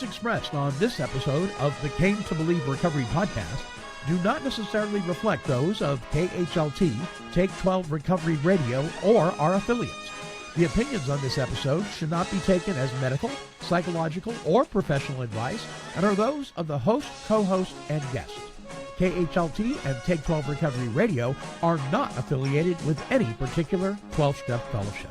expressed on this episode of the Came to Believe Recovery podcast do not necessarily reflect those of KHLT, Take 12 Recovery Radio, or our affiliates. The opinions on this episode should not be taken as medical, psychological, or professional advice and are those of the host, co-host, and guests. KHLT and Take 12 Recovery Radio are not affiliated with any particular 12-step fellowship.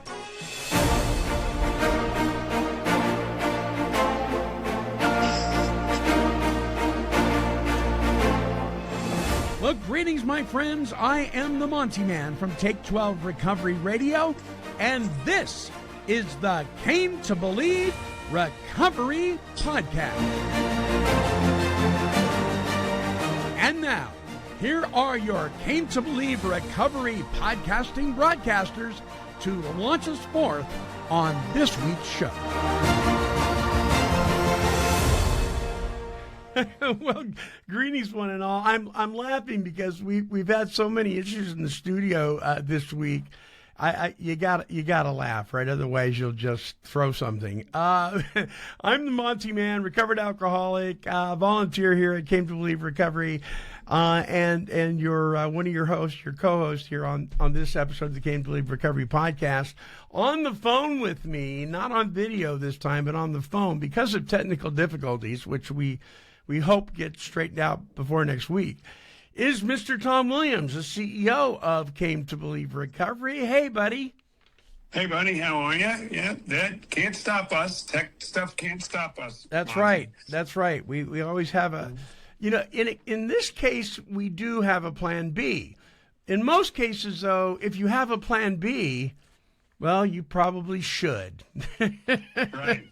Well, greetings, my friends. I am the Monty Man from Take 12 Recovery Radio, and this is the Came to Believe Recovery Podcast. And now, here are your Came to Believe Recovery podcasting broadcasters to launch us forth on this week's show. Well, greetings, one and all. I'm laughing because we've had so many issues in the studio this week. You gotta laugh, right? Otherwise, you'll just throw something. I'm the Monty Man, recovered alcoholic, volunteer here at Came to Believe Recovery, and you're one of your hosts, your co-host here on this episode of the Came to Believe Recovery podcast. On the phone with me, not on video this time, but on the phone because of technical difficulties, which we hope get straightened out before next week, is Mr. Tom Williams, the CEO of Came to Believe Recovery. Hey, buddy. Hey, buddy. How are you? Yeah, that can't stop us. Tech stuff can't stop us. That's Monty. Right. That's right. We always have a, in this case, we do have a plan B. In most cases, though, if you have a plan B, well, you probably should. Right.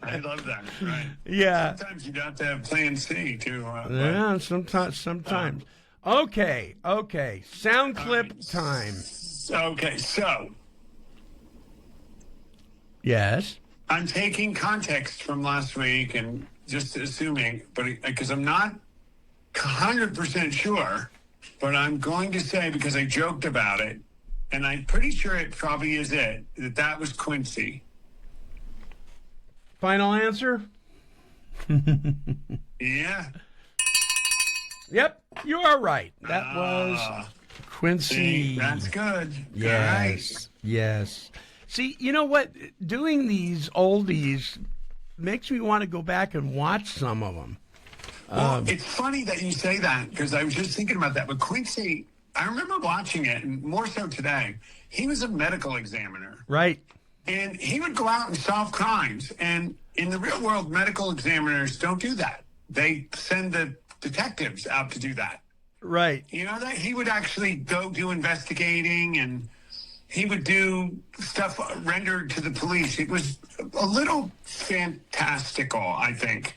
I love that. Right. Yeah. Sometimes you have to have plan C, too. Yeah, sometimes. Okay. Sound clip time. Okay, so. Yes. I'm taking context from last week and just assuming, but because I'm not 100% sure, but I'm going to say, because I joked about it, and I'm pretty sure it probably is that was Quincy. Final answer? Yeah. Yep, you are right. That was Quincy. See, that's good. Yes, yes. See, you know what? Doing these oldies makes me want to go back and watch some of them. Well, it's funny that you say that, because I was just thinking about that. But Quincy, I remember watching it, and more so today. He was a medical examiner. Right. And he would go out and solve crimes. And in the real world, medical examiners don't do that. They send the detectives out to do that. Right. You know, that he would actually go do investigating, and he would do stuff rendered to the police. It was a little fantastical, I think.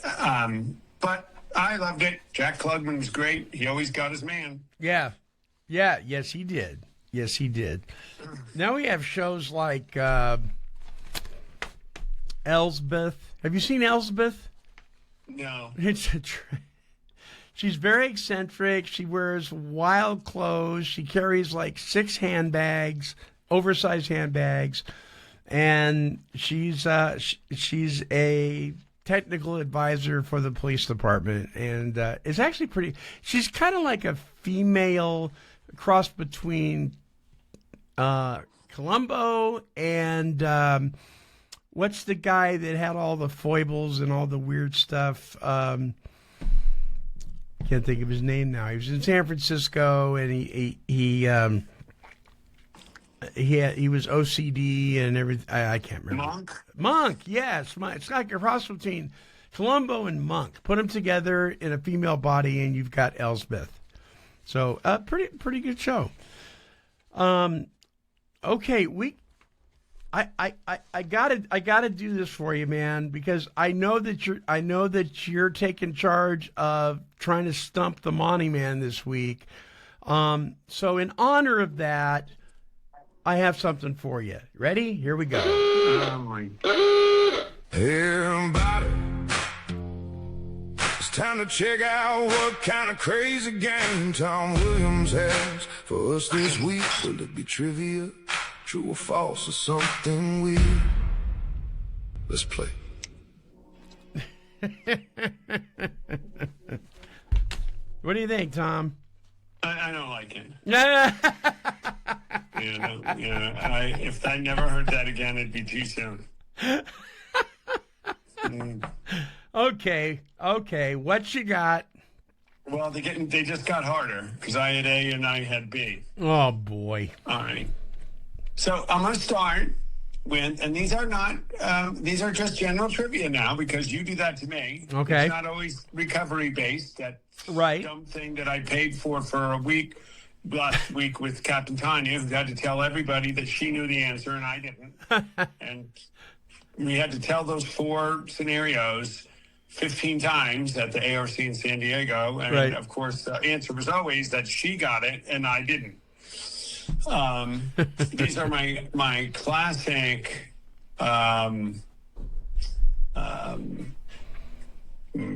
But I loved it. Jack Klugman was great. He always got his man. Yeah. Yes, he did. Now we have shows like Elsbeth. Have you seen Elsbeth? No. She's very eccentric. She wears wild clothes. She carries like 6 handbags, oversized handbags, and she's a technical advisor for the police department, and it's actually pretty. She's kind of like a female cross between Columbo and what's the guy that had all the foibles and all the weird stuff? Can't think of his name now. He was in San Francisco, and he was OCD and everything. I can't remember. Monk, yes. It's like a cross between Columbo and Monk. Put them together in a female body, and you've got Elsbeth. So, pretty good show. Okay, I gotta do this for you, man, because I know that you're taking charge of trying to stump the Monty Man this week. So in honor of that, I have something for you. Ready? Here we go. Oh my. Everybody, it's time to check out what kind of crazy game Tom Williams has for us this week. Will it be trivia, true or false, or something weird? Let's play. What do you think, Tom? I don't like it. Yeah. If I never heard that again, it'd be too soon. Okay. What you got? Well, they just got harder because I had A and I had B. Oh boy. All right. So I'm going to start with, and these are just general trivia now because you do that to me. Okay. It's not always recovery based. That Right. dumb thing that I paid for a week last week with Captain Tanya, who had to tell everybody that she knew the answer and I didn't. And we had to tell those 4 scenarios 15 times at the ARC in San Diego. And Right. of course, the answer was always that she got it and I didn't. These are my classic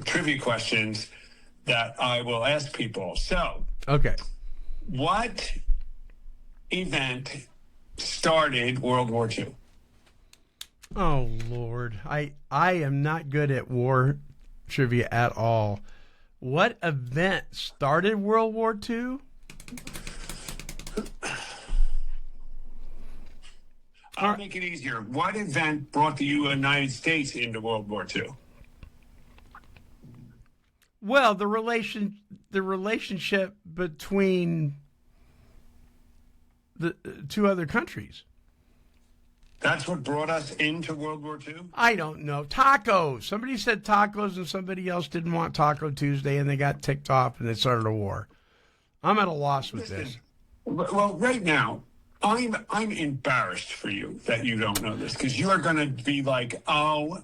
trivia questions that I will ask people. So, Okay. what event started World War II? Oh Lord, I am not good at war trivia at all. What event started World War II? I'll make it easier. What event brought the United States into World War II? Well, the relationship between the 2 other countries. That's what brought us into World War II? I don't know. Tacos. Somebody said tacos and somebody else didn't want Taco Tuesday and they got ticked off and they started a war. I'm at a loss with this. Well, right now, I'm embarrassed for you that you don't know this because you are going to be like, gosh.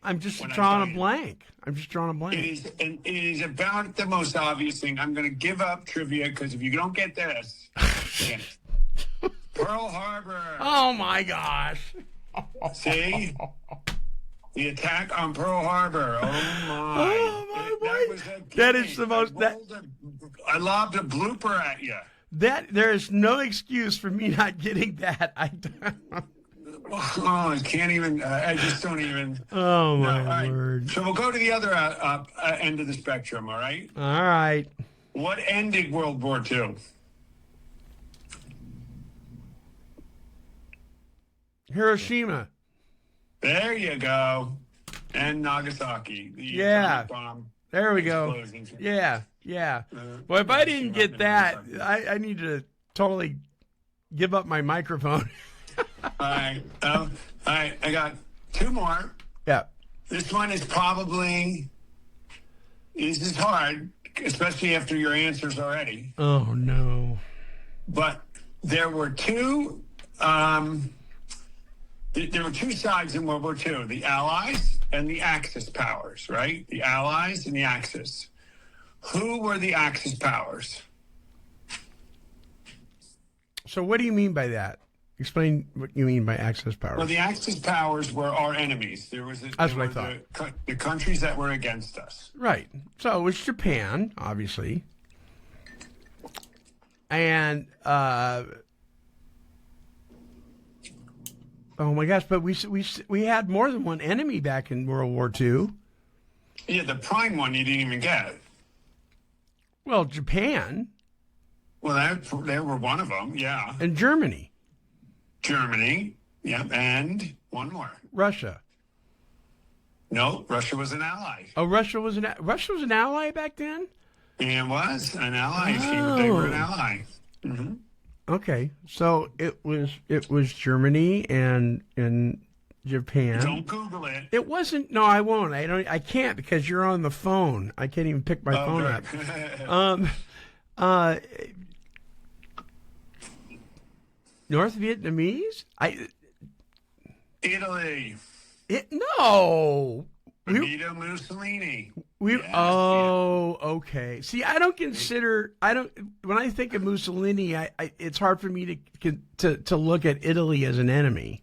I'm just when I drawing tell a you. blank. I'm just drawing a blank. It is about the most obvious thing. I'm going to give up trivia because if you don't get this, Pearl Harbor. Oh my gosh. See? The attack on Pearl Harbor. Oh my. Oh, my That boy. was a That is the most- I lobbed a blooper at you. There is no excuse for me not getting that. Oh, I can't even. I just don't even. Oh my All right. word. So we'll go to the other end of the spectrum. All right. All right. What ended World War II? Hiroshima. There you go. And Nagasaki. The Yeah. atomic bomb. There we go. explosion. Yeah. Well, if I didn't get that, I need to totally give up my microphone. All right. All right. I got 2 more. Yeah. This one is this is hard, especially after your answers already. Oh no. But there were 2 there were 2 sides in World War II, the Allies and the Axis powers, right? The Allies and the Axis. Who were the Axis powers? So what do you mean by that? Explain what you mean by Axis powers. Well, the Axis powers were our enemies. That's what I thought. The countries that were against us. Right. So it was Japan, obviously. And oh my gosh, but we had more than one enemy back in World War II. Yeah, the prime one you didn't even get. Well, Japan Well, they were one of them, yeah. and Germany, Germany, yeah, and one more. Russia. No, Russia was an ally. Oh, Russia was an ally back then? It was an ally. They were an ally. Okay, so it was Germany and Japan. Don't Google it. It wasn't. No, I won't. I can't because you're on the phone. I can't even pick my phone up. North Vietnamese? Italy. No. Benito Mussolini. Yes, Okay. See, I don't consider. When I think of Mussolini, it's hard for me to look at Italy as an enemy.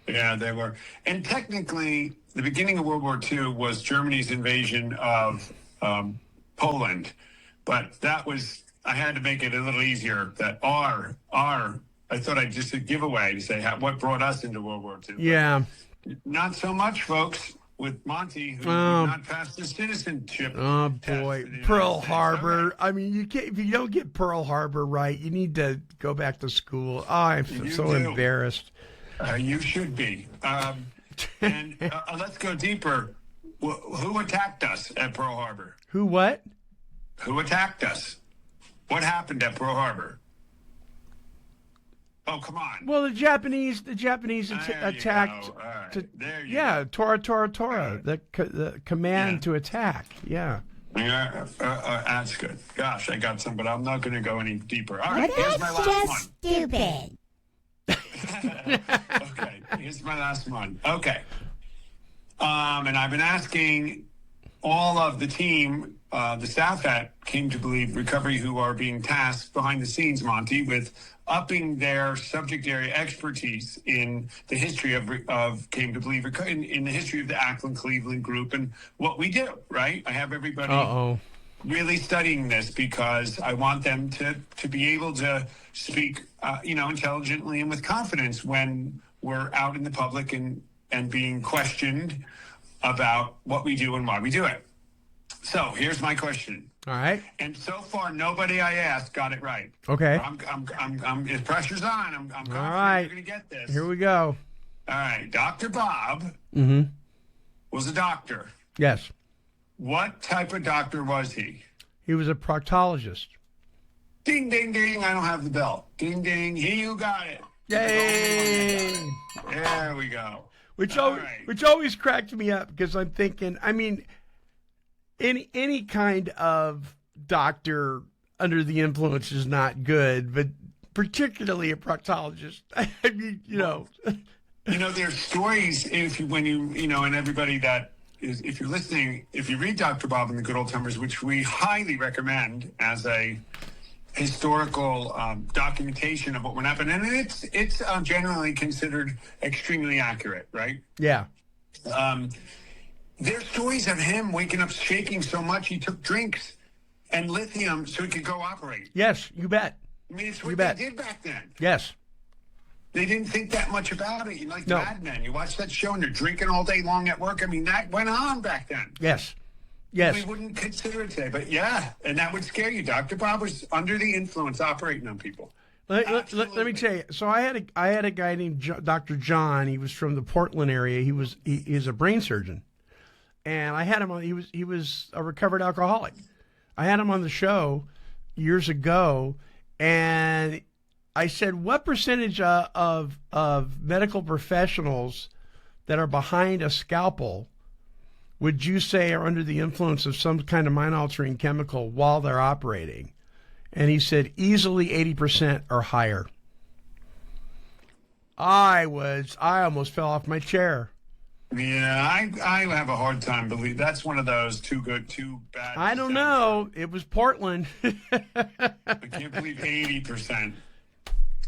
Yeah, they were. And technically, the beginning of World War II was Germany's invasion of Poland. But that was, I had to make it a little easier that I thought I'd just a giveaway to say what brought us into World War II. Yeah. Not so much, folks. with Monty, who did not pass the citizenship. Oh test boy, for the United Pearl States. Harbor. Okay. I mean, you can't if you don't get Pearl Harbor right, you need to go back to school. Oh, I'm so do. embarrassed. You should be. And let's go deeper. Who attacked us at Pearl Harbor? Who? What? Who attacked us? What happened at Pearl Harbor? Oh, come on. Well, the Japanese There attacked. you go. All right. There you Yeah, go. Tora. The command to attack. Yeah. Yeah, that's good. Gosh, I got some, but I'm not going to go any deeper. All right, Well, here's my that's last just one. stupid. Okay, here's my last one. Okay. And I've been asking all of the team, the staff at Came to Believe Recovery, who are being tasked behind the scenes, Monty, with upping their subject area expertise in the history of Came to Believe Recovery, in the history of the Ackland Cleveland group and what we do, right? I have everybody really studying this because I want them to be able to speak, intelligently and with confidence when we're out in the public and being questioned about what we do and why we do it. So here's my question. All right. And so far, nobody I asked got it right. Okay. I'm the pressure's on. I'm confident All right. we're going to get this. Here we go. All right. Dr. Bob was a doctor. Yes. What type of doctor was he? He was a proctologist. Ding, ding, ding. I don't have the bell. Ding, ding. You got it. Yay! There we go. Which All always, right. which always cracked me up because I'm thinking, I mean, any kind of doctor under the influence is not good, but particularly a proctologist. I mean, There's stories and everybody that is, if you're listening, if you read Dr. Bob and the Good Old Timers, which we highly recommend as a historical documentation of what went happening, and it's generally considered extremely accurate, right? Yeah. There's stories of him waking up shaking so much he took drinks and lithium so he could go operate. Yes, you bet. I mean, it's what You they bet. did back then. Yes. They didn't think that much about it. Like No. Mad Men. You watch that show and they're drinking all day long at work. I mean, that went on back then. Yes. Yes. We wouldn't consider it today. But yeah, and that would scare you. Dr. Bob was under the influence operating on people. Let me tell you. So I had a guy named Dr. John. He was from the Portland area. He's a brain surgeon, and I had him on. He was a recovered alcoholic. I had him on the show years ago, and I said, "What percentage of medical professionals that are behind a scalpel would you say are under the influence of some kind of mind-altering chemical while they're operating?" And he said, easily 80% or higher. I almost fell off my chair. Yeah, I have a hard time believing that's one of those too good, too bad. I don't know. It was Portland. I can't believe 80%.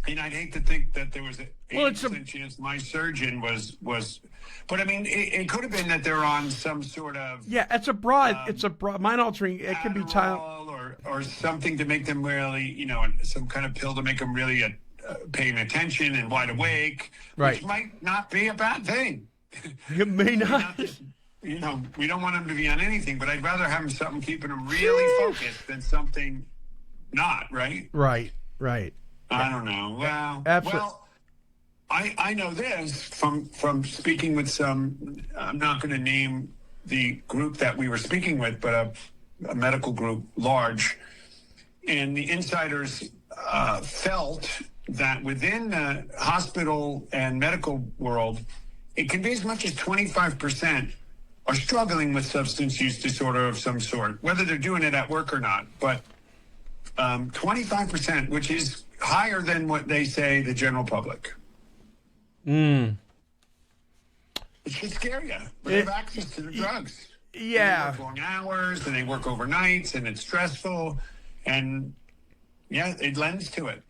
And I'd hate to think that there was an 80% chance my surgeon was. But I mean, it could have been that they're on some sort of it's a broad mind altering. It could be time or something to make them really, some kind of pill to make them really paying attention and wide awake, right? Which might not be a bad thing. It may not. We don't want them to be on anything, but I'd rather have them something keeping them really focused than something not, right? Right. I don't know. Well, Absolutely. Well, I know this from speaking with some. I'm not going to name the group that we were speaking with, but a medical group, large, and the insiders felt that within the hospital and medical world, it can be as much as 25% are struggling with substance use disorder of some sort, whether they're doing it at work or not. But 25%, which is higher than what they say the general public. It should scare you. But they have access to the drugs. Yeah. And they work long hours, and they work overnights, and it's stressful. And, yeah, it lends to it.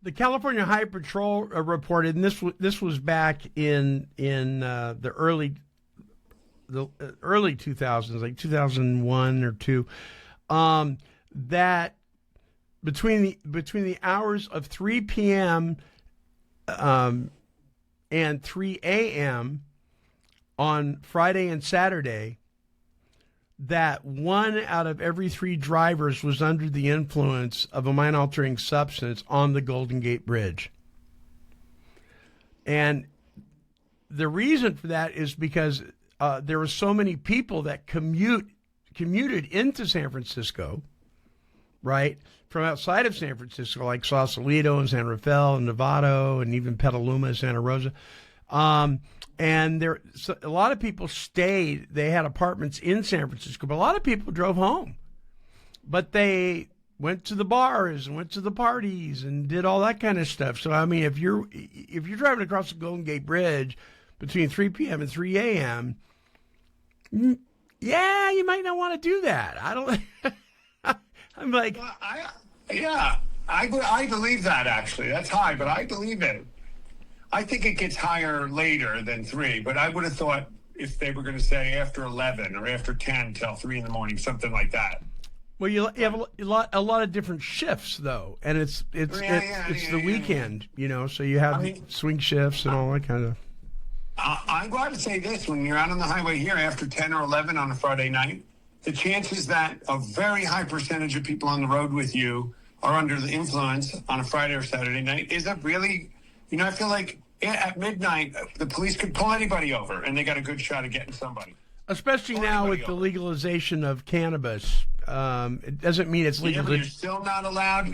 The California High Patrol reported, and this was back in the early 2000s, like 2001 or 2, that between the hours of 3 p.m. And 3 a.m., on Friday and Saturday that 1 out of every 3 drivers was under the influence of a mind-altering substance on the Golden Gate Bridge. And the reason for that is because there were so many people that commuted into San Francisco, right, from outside of San Francisco, like Sausalito and San Rafael and Novato and even Petaluma and Santa Rosa. And a lot of people stayed. They had apartments in San Francisco, but a lot of people drove home. But they went to the bars and went to the parties and did all that kind of stuff. So I mean, if you're driving across the Golden Gate Bridge between 3 p.m. and 3 a.m., yeah, you might not want to do that. I don't. I'm like, I believe that actually. That's high, but I believe it. I think it gets higher later than 3, but I would have thought if they were going to say after 11 or after 10 till 3 in the morning, something like that. Well, you have a lot of different shifts though, and it's the weekend, you know, so you have swing shifts and all that kind of. I'm glad to say this: when you're out on the highway here after 10 or 11 on a Friday night, the chances that a very high percentage of people on the road with you are under the influence on a Friday or Saturday night is a really, I feel like at midnight, the police could pull anybody over and they got a good shot at getting somebody. Especially now with the legalization of cannabis. It doesn't mean it's legal. Yeah, but you're still not allowed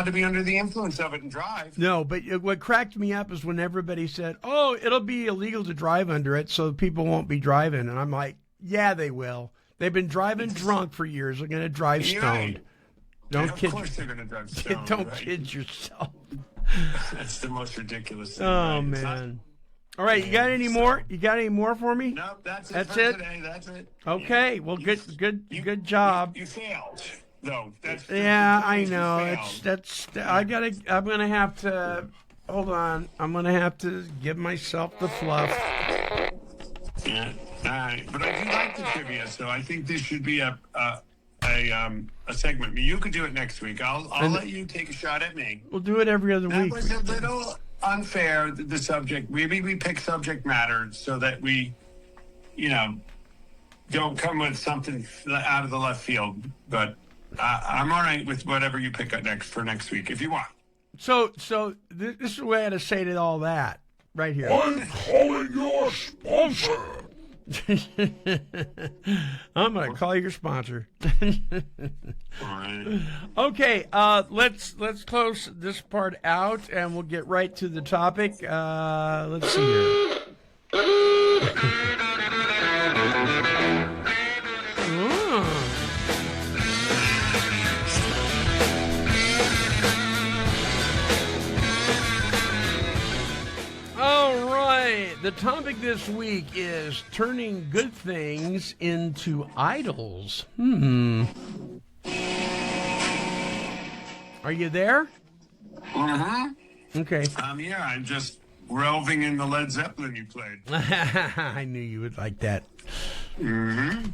to be under the influence of it and drive. No, but what cracked me up is when everybody said, oh, it'll be illegal to drive under it, so people won't be driving. And I'm like, yeah, they will. They've been driving drunk for years. They're going to drive stoned. Right. Of course they're going to drive stoned. Don't kid yourself. That's the most ridiculous thing. Oh, man. All right, you got any more? You got any more for me? No, that's it. Today. That's it. Okay, yeah. Well, good job. You failed, though. I know. I'm gonna have to. Hold on. I'm gonna have to give myself the fluff. Yeah. All right, but I do like the trivia, so I think this should be a segment. You could do it next week. I'll let you take a shot at me. We'll do it every other week. That was a little unfair, the subject. Maybe we pick subject matter so that we, don't come with something out of the left field. But I'm all right with whatever you pick up for next week, if you want. So this is the way I had to say to all that right here. I'm calling your sponsor. I'm going to call your sponsor. All right. Okay, let's close this part out, and we'll get right to the topic. Let's see here. All right, the topic this week is turning good things into idols. Are you there? Uh-huh. Okay. Yeah, I'm just relving in the Led Zeppelin you played. I knew you would like that. Mm-hmm.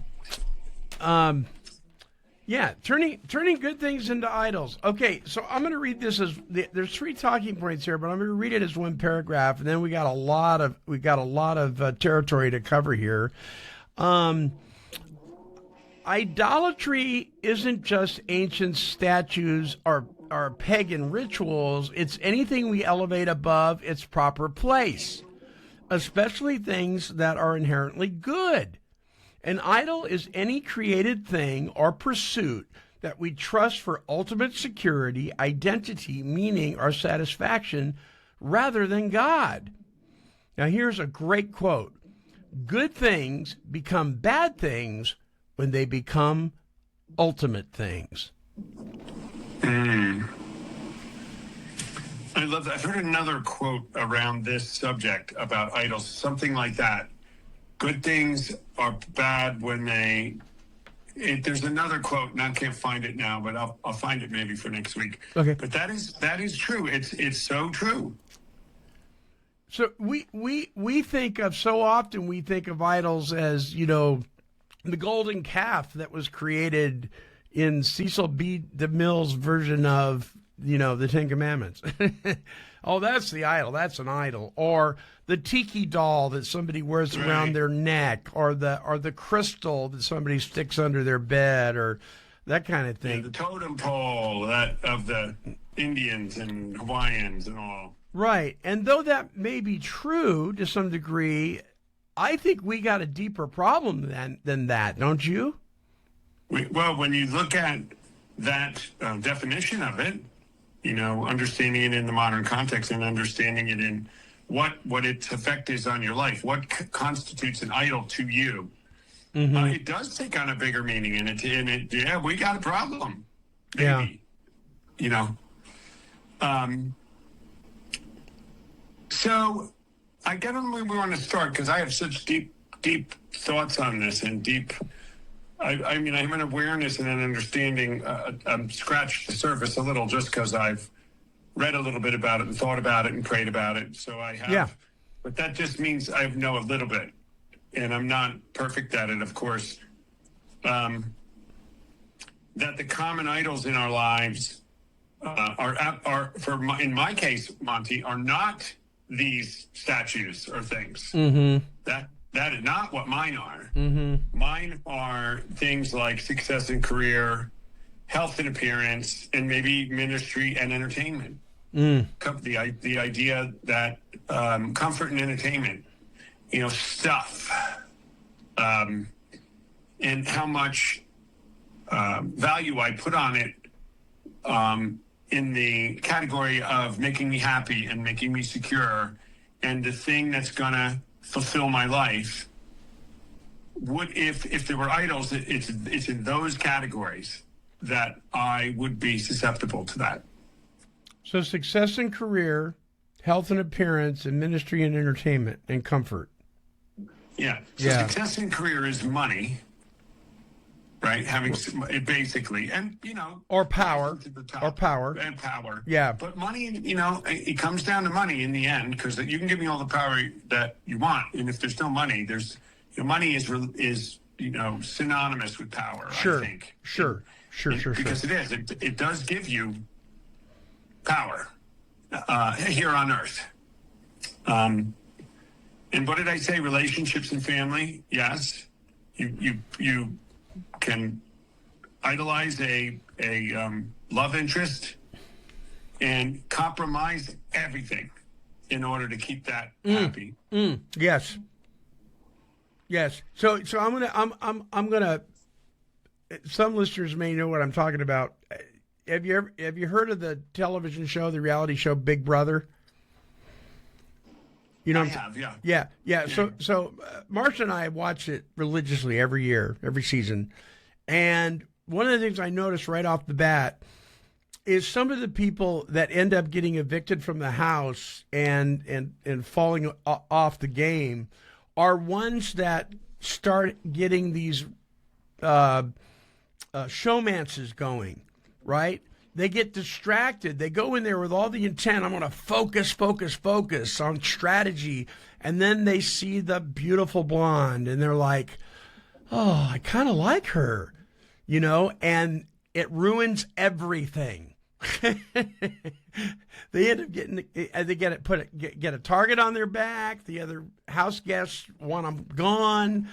Yeah, turning good things into idols. Okay, so I'm going to read this as there's 3 talking points here, but I'm going to read it as one paragraph, and then we got a lot of territory to cover here. Idolatry isn't just ancient statues or pagan rituals. It's anything we elevate above its proper place, especially things that are inherently good. An idol is any created thing or pursuit that we trust for ultimate security, identity, meaning, or satisfaction rather than God. Now, here's a great quote. Good things become bad things when they become ultimate things. I love that. I've heard another quote around this subject about idols, something like that. Good things are bad when there's another quote, and I can't find it now, but I'll find it maybe for next week. Okay. But that is true. It's so true. So we think of so often we think of idols as, the golden calf that was created in Cecil B. DeMille's version of the Ten Commandments. Oh, that's the idol. That's an idol. Or the tiki doll that somebody wears around their neck, or the crystal that somebody sticks under their bed, or that kind of thing. Yeah, the totem pole of the Indians and Hawaiians and all. Right. And though that may be true to some degree, I think we got a deeper problem than that, don't you? Well, when you look at that definition of it, understanding it in the modern context and understanding it in what its effect is on your life, what constitutes an idol to you, it does take on a bigger meaning. And yeah, we got a problem. Maybe. Yeah. So I get on where we want to start, because I have such deep thoughts on this, and I mean, I have an awareness and an understanding. Scratched the surface a little just because I've read a little bit about it and thought about it and prayed about it. So I have. Yeah. But that just means I know a little bit, and I'm not perfect at it, of course. That the common idols in our lives in my case, Monty, are not these statues or things. That is not what mine are. Mine are things like success in career, health and appearance, and maybe ministry and entertainment. The idea that comfort and entertainment, stuff, and how much value I put on it in the category of making me happy and making me secure, and the thing that's going to fulfill my life. If there were idols, it's in those categories that I would be susceptible to that. So success in career, health and appearance, and ministry and entertainment and comfort. Yeah. So success in career is money, right? Having it basically, and or power, and power. Yeah. But money, it comes down to money in the end, because you can give me all the power that you want, and if there's no money, money is synonymous with power. Sure. I think. Sure. Because it is. It does give you power here on earth. And what did I say? Relationships and family. Yes. You can idolize a love interest and compromise everything in order to keep that happy. Yes. So I'm gonna. Some listeners may know what I'm talking about. Have you heard of the television show, the reality show Big Brother? I have, yeah. Yeah. So Marcia and I watch it religiously every year, every season. And one of the things I noticed right off the bat is some of the people that end up getting evicted from the house and falling off the game are ones that start getting these showmances going, right? They get distracted. They go in there with all the intent. I'm going to focus on strategy. And then they see the beautiful blonde and they're like, oh, I kind of like her, and it ruins everything. They end up get a target on their back. The other house guests want them gone.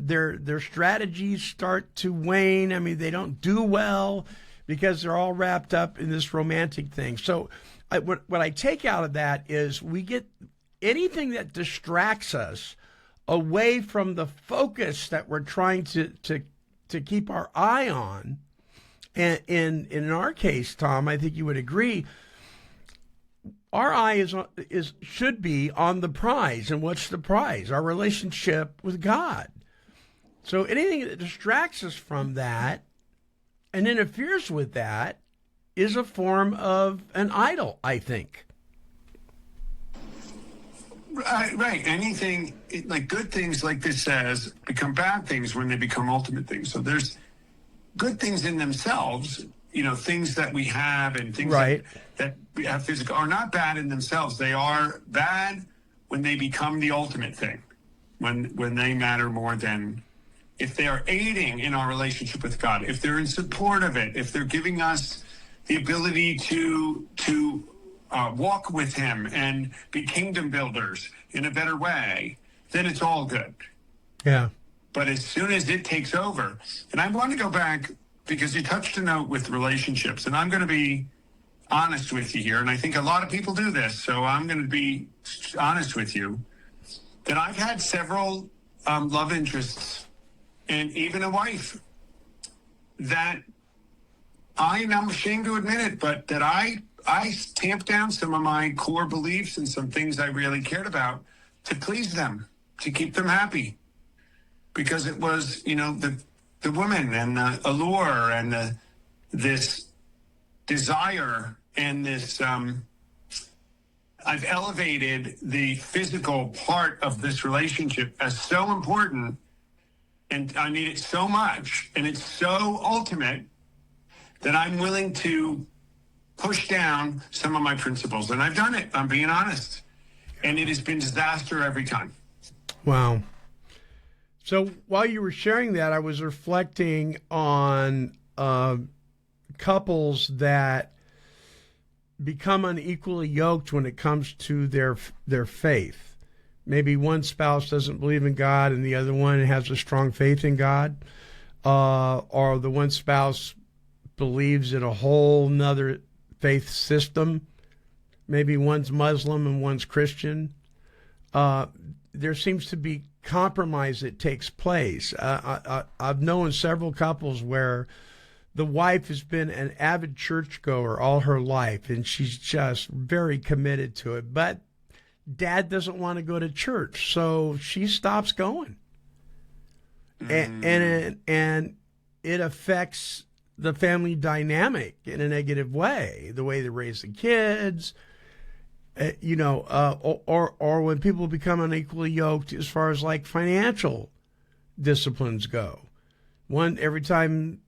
Their strategies start to wane. I mean, they don't do well because they're all wrapped up in this romantic thing. So what I take out of that is we get anything that distracts us away from the focus that we're trying to keep our eye on. And in our case, Tom, I think you would agree, our eye should be on the prize. And what's the prize? Our relationship with God. So anything that distracts us from that and interferes with that is a form of an idol, I think. Right. Anything, like good things, like this says, become bad things when they become ultimate things. So there's good things in themselves, things that we have and things that we have physical are not bad in themselves. They are bad when they become the ultimate thing, when they matter more than, if they are aiding in our relationship with God, if they're in support of it, if they're giving us the ability to walk with him and be kingdom builders in a better way, then it's all good. Yeah. But as soon as it takes over, and I want to go back because you touched a note with relationships, and I'm going to be honest with you here, and I think a lot of people do this, so I'm going to be honest with you, that I've had several love interests and even a wife that I'm ashamed to admit it, but that I tamped down some of my core beliefs and some things I really cared about to please them, to keep them happy. Because it was, the woman and the allure and this desire and this, I've elevated the physical part of this relationship as so important, and I need it so much, and it's so ultimate that I'm willing to push down some of my principles. And I've done it, I'm being honest. And it has been disaster every time. Wow. So while you were sharing that, I was reflecting on couples that become unequally yoked when it comes to their faith. Maybe one spouse doesn't believe in God and the other one has a strong faith in God, or the one spouse believes in a whole nother faith system. Maybe one's Muslim and one's Christian. There seems to be compromise that takes place. I've known several couples where the wife has been an avid churchgoer all her life, and she's just very committed to it. But dad doesn't want to go to church, so she stops going. And it affects the family dynamic in a negative way, the way they raise the kids, or when people become unequally yoked as far as like financial disciplines go. Every time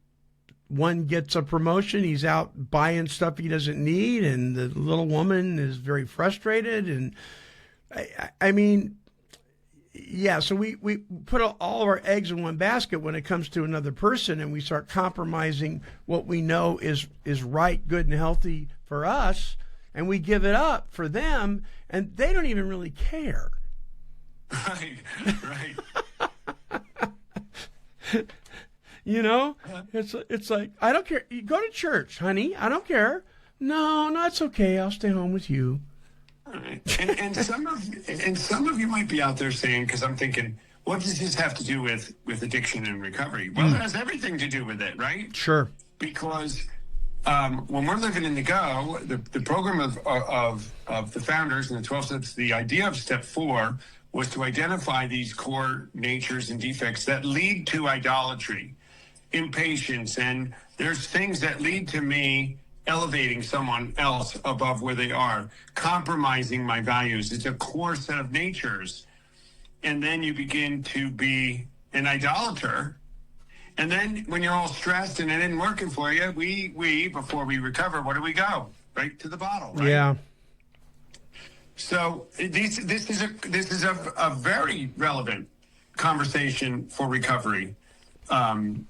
one gets a promotion, he's out buying stuff he doesn't need, and the little woman is very frustrated. And I mean, yeah, so we put all of our eggs in one basket when it comes to another person, and we start compromising what we know is right, good, and healthy for us, and we give it up for them, and they don't even really care. Right. It's like, I don't care. You go to church, honey. I don't care. No, it's okay. I'll stay home with you. All right. And some of you might be out there saying, because I'm thinking, what does this have to do with addiction and recovery? Well, it has everything to do with it, right? Sure. Because when we're living in the Go, the program of the founders and the 12 steps, the idea of step 4 was to identify these core natures and defects that lead to idolatry, impatience, and there's things that lead to me elevating someone else above where they are, compromising my values. It's a core set of natures. And then you begin to be an idolater. And then when you're all stressed and it isn't working for you, we before we recover, where do we go? Right to the bottle, right? Yeah. So this is a very relevant conversation for recovery, and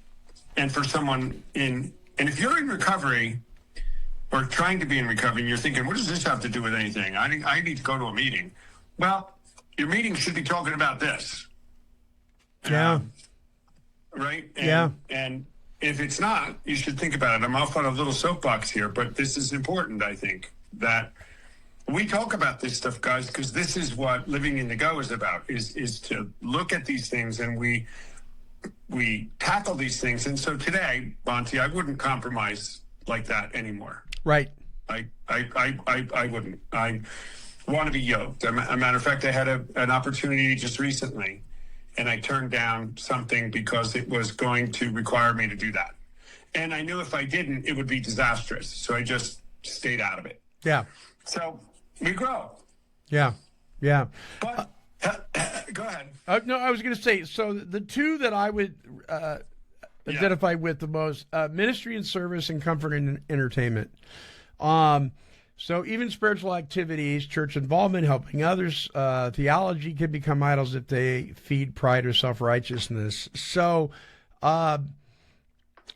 for someone and if you're in recovery or trying to be in recovery, and you're thinking, what does this have to do with anything? I need to go to a meeting. Well, your meeting should be talking about this. Yeah. Right? And if it's not, you should think about it. I'm off on a little soapbox here, but this is important, I think, that we talk about this stuff, guys, because this is what living in the Go is about, is to look at these things, and we tackle these things. And so today, Monty, I wouldn't compromise like that anymore. Right. I wouldn't. I want to be yoked. As a matter of fact, I had an opportunity just recently, and I turned down something because it was going to require me to do that. And I knew if I didn't, it would be disastrous. So I just stayed out of it. Yeah. So we grow. Yeah. But go ahead. No, I was going to say, so the two that I would identify with the most, ministry and service, and comfort and entertainment. So even spiritual activities, church involvement, helping others, theology can become idols if they feed pride or self-righteousness. So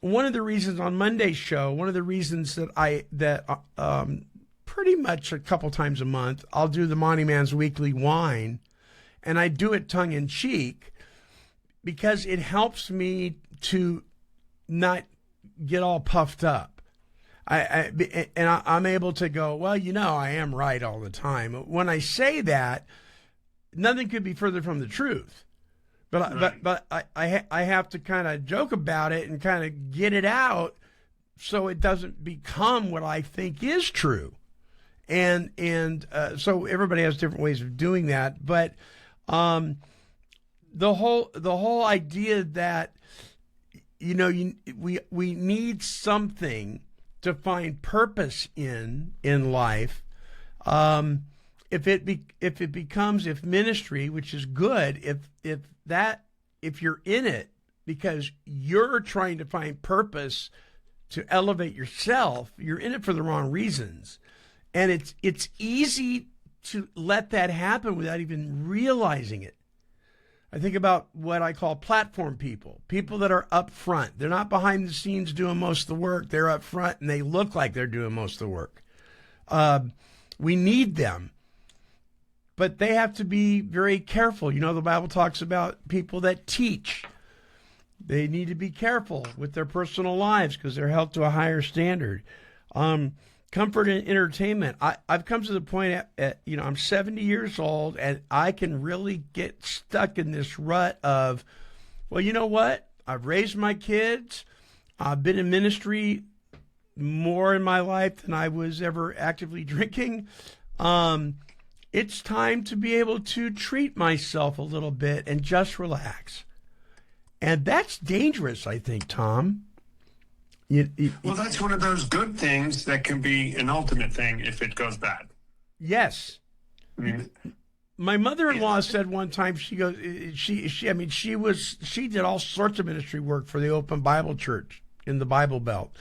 one of the reasons on Monday's show, one of the reasons that pretty much a couple times a month, I'll do the Monty Man's Weekly Wine, and I do it tongue in cheek because it helps me to not get all puffed up. I'm able to go, well, I am right all the time. When I say that, nothing could be further from the truth. But I have to kind of joke about it and kind of get it out so it doesn't become what I think is true. And so everybody has different ways of doing that. But the whole idea that we need something to find purpose in life. If ministry, which is good, if you're in it because you're trying to find purpose to elevate yourself, you're in it for the wrong reasons. And it's easy to let that happen without even realizing it. I think about what I call platform people that are up front. They're not behind the scenes doing most of the work. They're up front and they look like they're doing most of the work. We need them, but they have to be very careful. The Bible talks about people that teach. They need to be careful with their personal lives because they're held to a higher standard. Comfort and entertainment. I've come to the point I'm 70 years old and I can really get stuck in this rut of, well, you know what? I've raised my kids. I've been in ministry more in my life than I was ever actively drinking. It's time to be able to treat myself a little bit and just relax. And that's dangerous, I think, Tom. Well, that's one of those good things that can be an ultimate thing if it goes bad. Yes. I mean, my mother-in-law said one time, she goes, she did all sorts of ministry work for the Open Bible Church in the Bible Belt.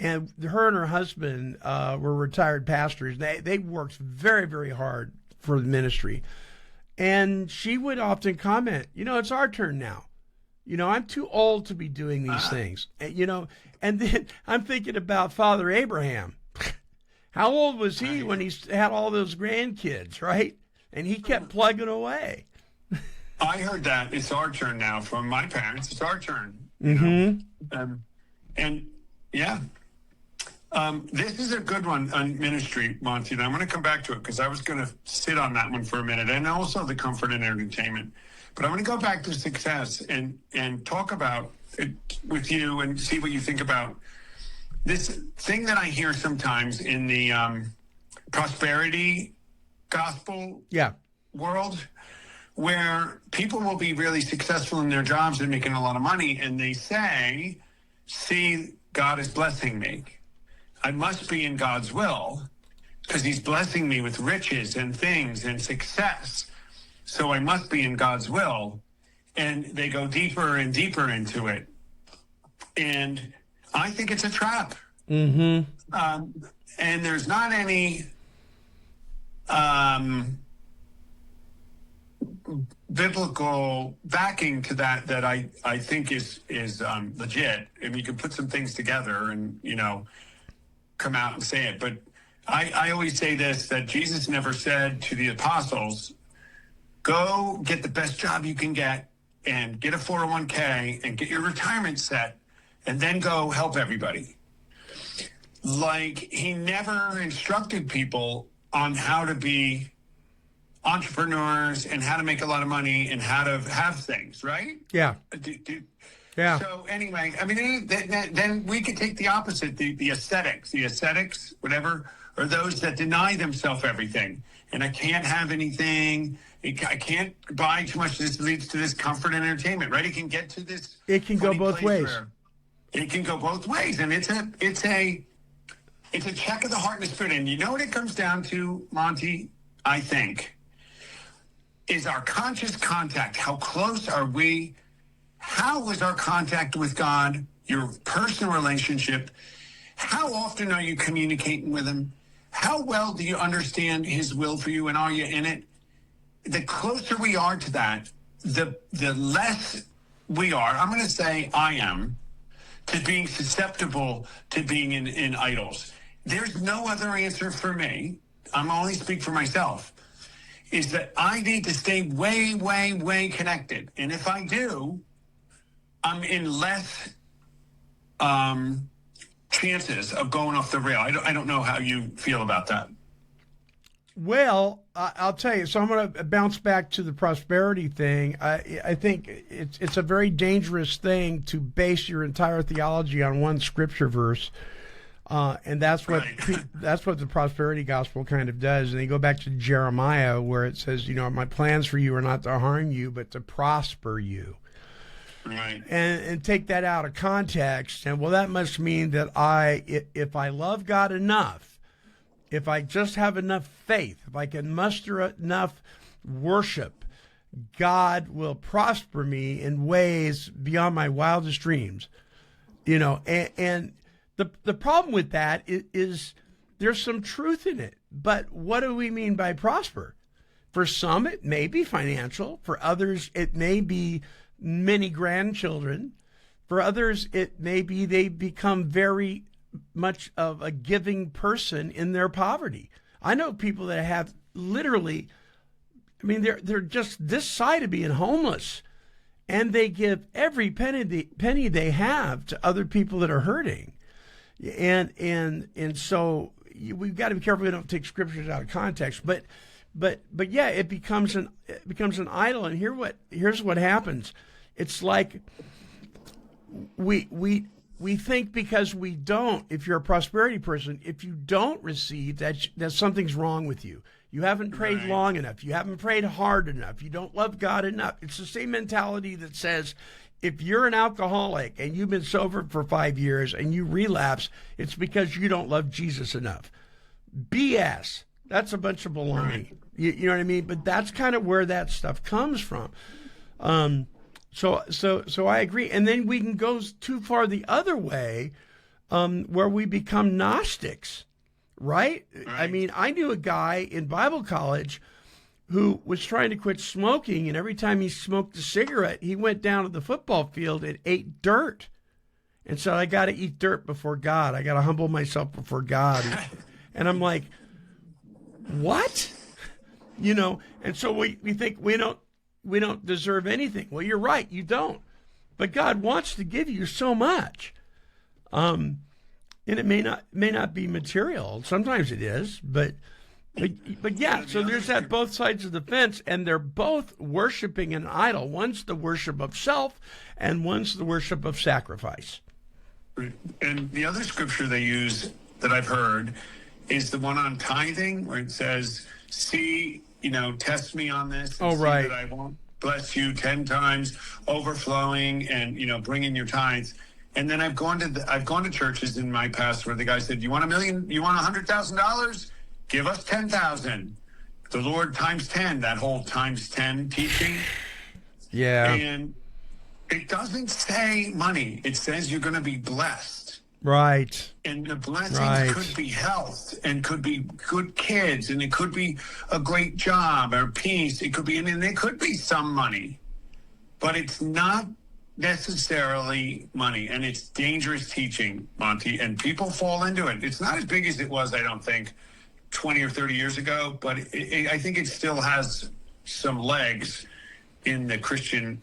And her and her husband were retired pastors. They worked very, very hard for the ministry. And she would often comment, it's our turn now. I'm too old to be doing these things. And then I'm thinking about Father Abraham. How old was he when he had all those grandkids, right? And he kept plugging away. I heard that it's our turn now from my parents. It's our turn. Mm-hmm. And yeah, this is a good one on ministry, Monty. And I'm going to come back to it because I was going to sit on that one for a minute, and also the comfort and entertainment. But I'm going to go back to success and talk about it with you and see what you think about this thing that I hear sometimes in the prosperity gospel world, where people will be really successful in their jobs and making a lot of money, and they say, see, God is blessing me. I must be in God's will because he's blessing me with riches and things and success. So I must be in God's will. And they go deeper and deeper into it. And I think it's a trap. Mm-hmm. And there's not any biblical backing to that I think is legit. And you can put some things together and, come out and say it. But I always say this, that Jesus never said to the apostles, go get the best job you can get and get a 401k and get your retirement set and then go help everybody. Like, he never instructed people on how to be entrepreneurs and how to make a lot of money and how to have things, right? Yeah. Yeah. So anyway, I mean, then we could take the opposite, the ascetics, whatever, are those that deny themselves everything. And I can't have anything. I can't buy too much. This leads to this comfort and entertainment, right? It can get to this. It can go both ways. It can go both ways, and it's a check of the heart and the spirit. And you know what it comes down to, Monty? I think is our conscious contact. How close are we? How is our contact with God? Your personal relationship. How often are you communicating with him? How well do you understand his will for you, and are you in it? The closer we are to that, the less we are, I'm going to say I am, to being susceptible to being in idols. There's no other answer for me. I'm only speak for myself. Is that I need to stay way, way, way connected. And if I do, I'm in less chances of going off the rail. I don't know how you feel about that. Well, I'll tell you. So I'm going to bounce back to the prosperity thing. I think it's a very dangerous thing to base your entire theology on one scripture verse, and that's what that's what the prosperity gospel kind of does. And you go back to Jeremiah, where it says, my plans for you are not to harm you, but to prosper you. Right. And take that out of context, and well, that must mean that if I love God enough, if I just have enough faith, if I can muster enough worship, God will prosper me in ways beyond my wildest dreams. And the problem with that is there's some truth in it. But what do we mean by prosper? For some, it may be financial. For others, it may be many grandchildren. For others, it may be they become very much of a giving person in their poverty. I know people that have literally, they're just this side of being homeless, and they give every penny they have to other people that are hurting. And so we've got to be careful we don't take scriptures out of context. But yeah, it becomes an idol. And here's what happens. It's like we think because we don't, if you're a prosperity person, if you don't receive that something's wrong with you. You haven't prayed long enough. You haven't prayed hard enough. You don't love God enough. It's the same mentality that says if you're an alcoholic and you've been sober for 5 years and you relapse, it's because you don't love Jesus enough. BS. That's a bunch of baloney. Right. You know what I mean? But that's kind of where that stuff comes from. So I agree. And then we can go too far the other way, where we become Gnostics, right? I knew a guy in Bible college who was trying to quit smoking, and every time he smoked a cigarette, he went down to the football field and ate dirt. And so I got to eat dirt before God. I got to humble myself before God. And I'm like, what? And so we think we don't deserve anything. Well, you're right, you don't. But God wants to give you so much. And it may not be material. Sometimes it is, but yeah, so there's that both sides of the fence, and they're both worshiping an idol. One's the worship of self, and one's the worship of sacrifice. And the other scripture they use that I've heard is the one on tithing, where it says, see, test me on this. And see that I won't bless you 10 times, overflowing, and, bring in your tithes. And then I've gone to churches in my past where the guy said, you want $1 million? You want $100,000? Give us 10,000. The Lord times 10, that whole times 10 teaching. Yeah. And it doesn't say money. It says you're going to be blessed. Right. And the blessings could be health, and could be good kids, and it could be a great job or peace. It could be, and it could be some money, but it's not necessarily money. And it's dangerous teaching, Monty, and people fall into it. It's not as big as it was, I don't think, 20 or 30 years ago, but I think it still has some legs in the Christian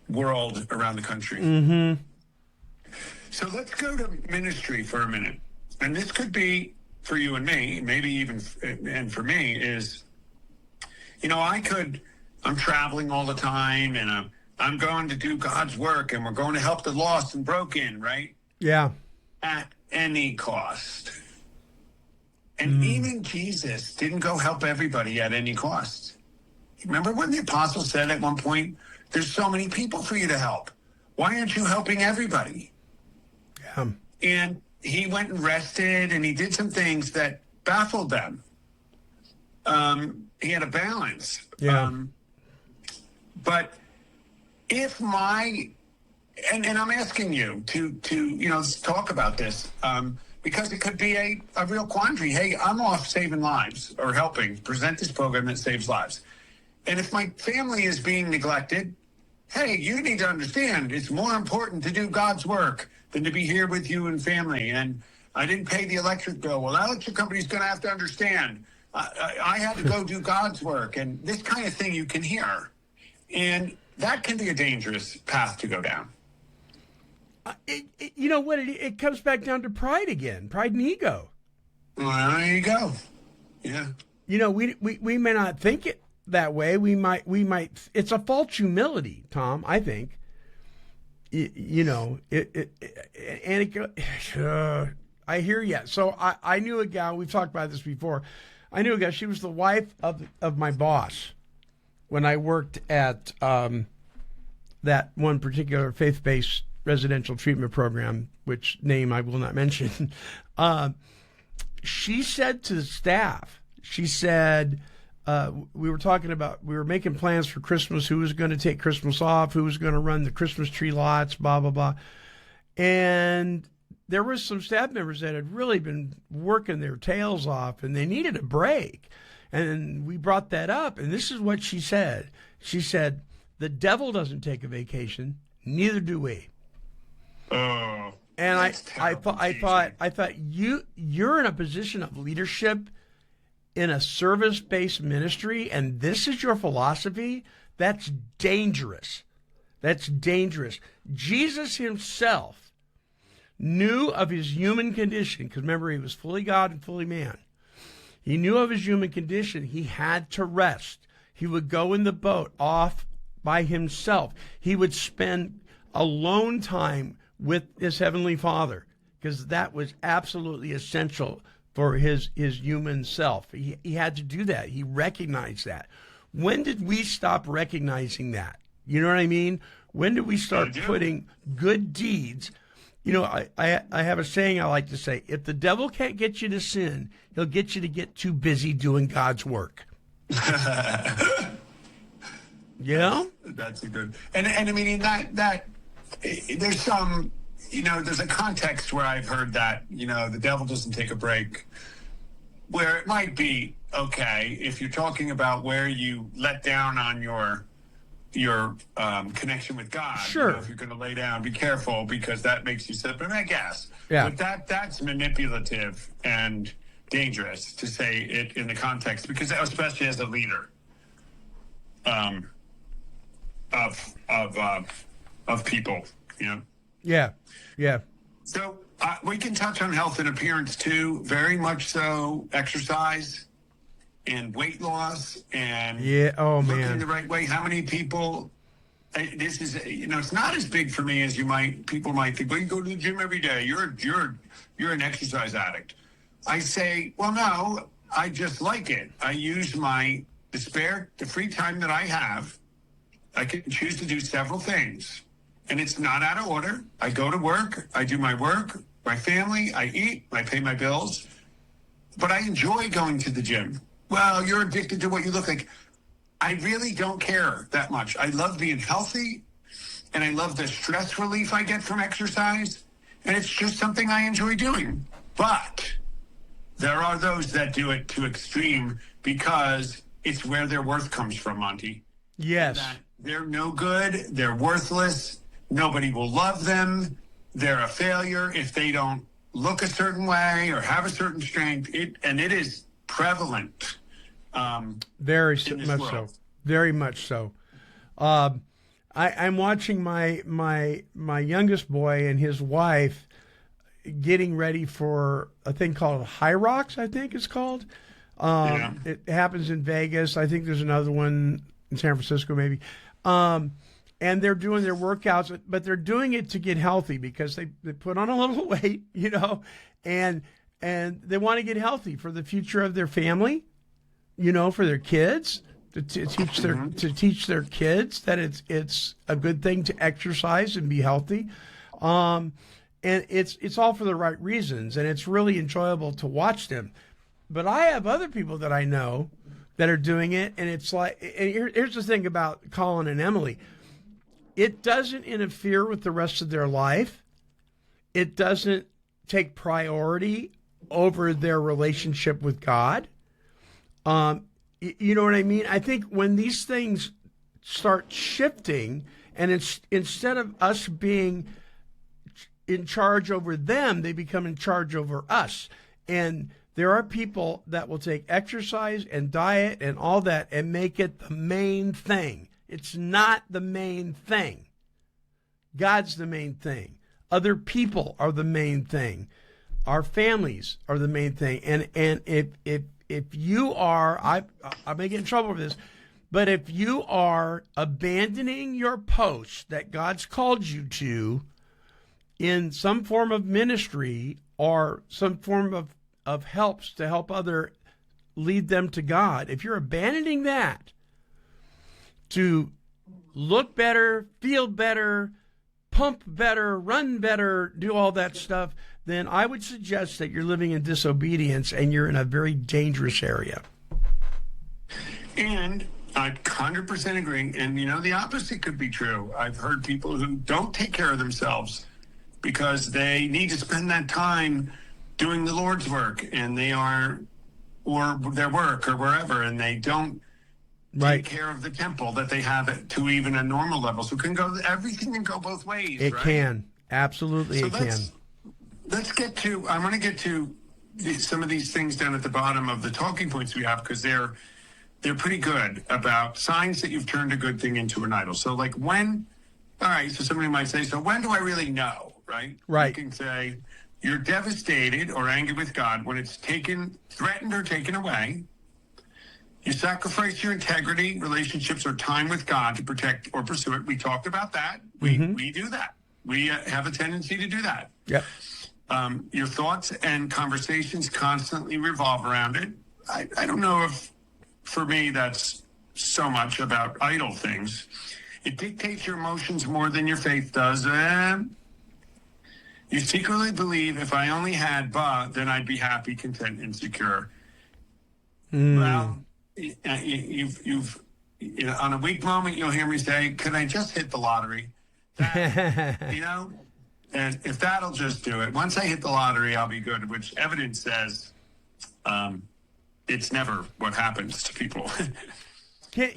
world around the country. Mm-hmm. So let's go to ministry for a minute. And this could be for you and me, maybe even, and for me is, I'm traveling all the time, and I'm going to do God's work, and we're going to help the lost and broken, right? Yeah. At any cost. And even Jesus didn't go help everybody at any cost. Remember when the apostle said at one point, there's so many people for you to help. Why aren't you helping everybody? Yeah. And he went and rested, and he did some things that baffled them. He had a balance. Yeah. But if and I'm asking you to talk about this, because it could be a real quandary. Hey, I'm off saving lives or helping present this program that saves lives. And if my family is being neglected, hey, you need to understand it's more important to do God's work than to be here with you and family. And I didn't pay the electric bill. Well, the electric company's going to have to understand. I had to go do God's work. And this kind of thing you can hear. And that can be a dangerous path to go down. You know what? It comes back down to pride again, pride and ego. Well, there you go. Yeah. You know, we may not think it that way. We might. It's a false humility, Tom. I think. You know, I hear you. So I knew a gal. We've talked about this before. I knew a gal. She was the wife of my boss when I worked at that one particular faith-based residential treatment program, which name I will not mention. She said to the staff, she said, we were making plans for Christmas, who was going to take Christmas off, who was going to run the Christmas tree lots, blah, blah, blah. And there were some staff members that had really been working their tails off and they needed a break. And we brought that up. And this is what she said. She said, the devil doesn't take a vacation. Neither do we. Oh, and I thought you're in a position of leadership in a service-based ministry, and this is your philosophy. That's dangerous. That's dangerous. Jesus himself knew of his human condition, because remember, he was fully God and fully man. He knew of his human condition. He had to rest. He would go in the boat off by himself. He would spend alone time with his heavenly Father, because that was absolutely essential for his human self. He had to do that. He recognized that. When did we stop recognizing that? You know what I mean? When did we start putting good deeds? You know, I have a saying I like to say, if the devil can't get you to sin, he'll get you to get too busy doing God's work. You know? That's a good. And I mean, that there's some, you know, there's a context where I've heard that, you know, the devil doesn't take a break, where it might be okay if you're talking about where you let down on your connection with God. Sure. You know, if you're going to lay down, be careful, because that makes you slip. I guess. Yeah. But that's manipulative and dangerous to say it in the context, because especially as a leader of people, you know. Yeah. Yeah. So we can touch on health and appearance too, very much so. Exercise and weight loss and looking the right way. How many people? This is, you know, it's not as big for me as people might think. Well, you go to the gym every day. You're an exercise addict. I say, well, no, I just like it. I use the free time that I have. I can choose to do several things. And it's not out of order. I go to work, I do my work, my family, I eat, I pay my bills. But I enjoy going to the gym. Well, you're addicted to what you look like. I really don't care that much. I love being healthy, and I love the stress relief I get from exercise. And it's just something I enjoy doing. But there are those that do it to extreme because it's where their worth comes from, Monty. Yes. They're no good. They're worthless. Nobody will love them. They're a failure if they don't look a certain way or have a certain strength. It is prevalent. Very much so. Very much so. I'm watching my youngest boy and his wife getting ready for a thing called High Rocks, I think it's called. It happens in Vegas. I think there's another one in San Francisco maybe. And they're doing their workouts, but they're doing it to get healthy because they put on a little weight, you know, and they want to get healthy for the future of their family, you know, for their kids, to teach their kids that it's a good thing to exercise and be healthy. And it's all for the right reasons, and it's really enjoyable to watch them. But I have other people that I know that are doing it, and it's like, and here's the thing about Colin and Emily. It doesn't interfere with the rest of their life. It doesn't take priority over their relationship with God. You know what I mean? I think when these things start shifting And instead of us being in charge over them, they become in charge over us. And there are people that will take exercise and diet and all that and make it the main thing. It's not the main thing. God's the main thing. Other people are the main thing. Our families are the main thing. And if you are, I may get in trouble for this, but if you are abandoning your post that God's called you to in some form of ministry or some form of helps to help other lead them to God, if you're abandoning that to look better, feel better, pump better, run better, do all that stuff, then I would suggest that you're living in disobedience and you're in a very dangerous area. And I 100% agree. And, the opposite could be true. I've heard people who don't take care of themselves because they need to spend that time doing the Lord's work and or their work or wherever, and they don't take care of the temple that they have to even a normal level. So everything can go both ways. It can. Absolutely, it can. I want to get to some of these things down at the bottom of the talking points we have, because they're pretty good about signs that you've turned a good thing into an idol. So so somebody might say, so when do I really know, right? Right. You can say you're devastated or angry with God when it's threatened or taken away. You sacrifice your integrity, relationships, or time with God to protect or pursue it. We talked about that. We do that. We have a tendency to do that. Yep. Your thoughts and conversations constantly revolve around it. I don't know if, for me, that's so much about idle things. It dictates your emotions more than your faith does. You secretly believe if I only had then I'd be happy, content, and secure. Well, you've on a weak moment, you'll hear me say, could I just hit the lottery? And if that'll just do it, once I hit the lottery, I'll be good, which evidence says it's never what happens to people. Okay,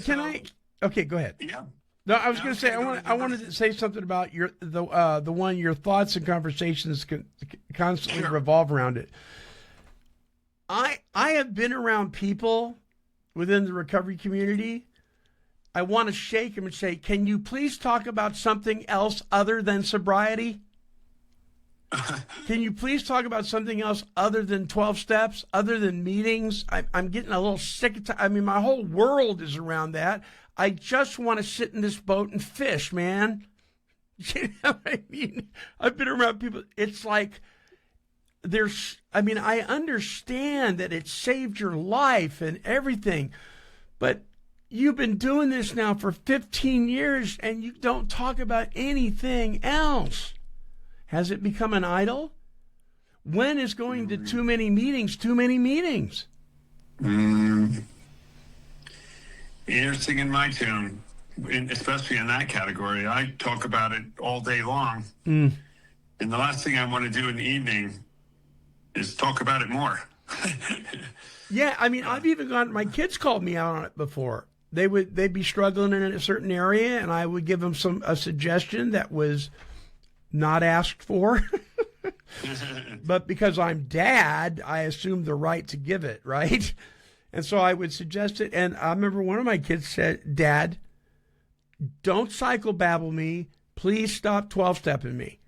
go ahead. Yeah. No, I was going to say, I wanted to say something about your thoughts and conversations constantly revolve around it. I have been around people within the recovery community. I want to shake them and say, can you please talk about something else other than sobriety? Can you please talk about something else other than 12 steps, other than meetings? I'm getting a little sick of my whole world is around that. I just want to sit in this boat and fish, man. You know what I mean? I've been around people. It's like I understand that it saved your life and everything, but you've been doing this now for 15 years and you don't talk about anything else. Has it become an idol? When is going to too many meetings too many meetings? You're singing my tune, especially in that category. I talk about it all day long. And the last thing I want to do in the evening is talk about it more. Yeah, I've even my kids called me out on it before. They'd be struggling in a certain area, and I would give them a suggestion that was not asked for. But because I'm dad, I assume the right to give it, right? And so I would suggest it. And I remember one of my kids said, Dad, don't psychobabble me. Please stop 12-stepping me.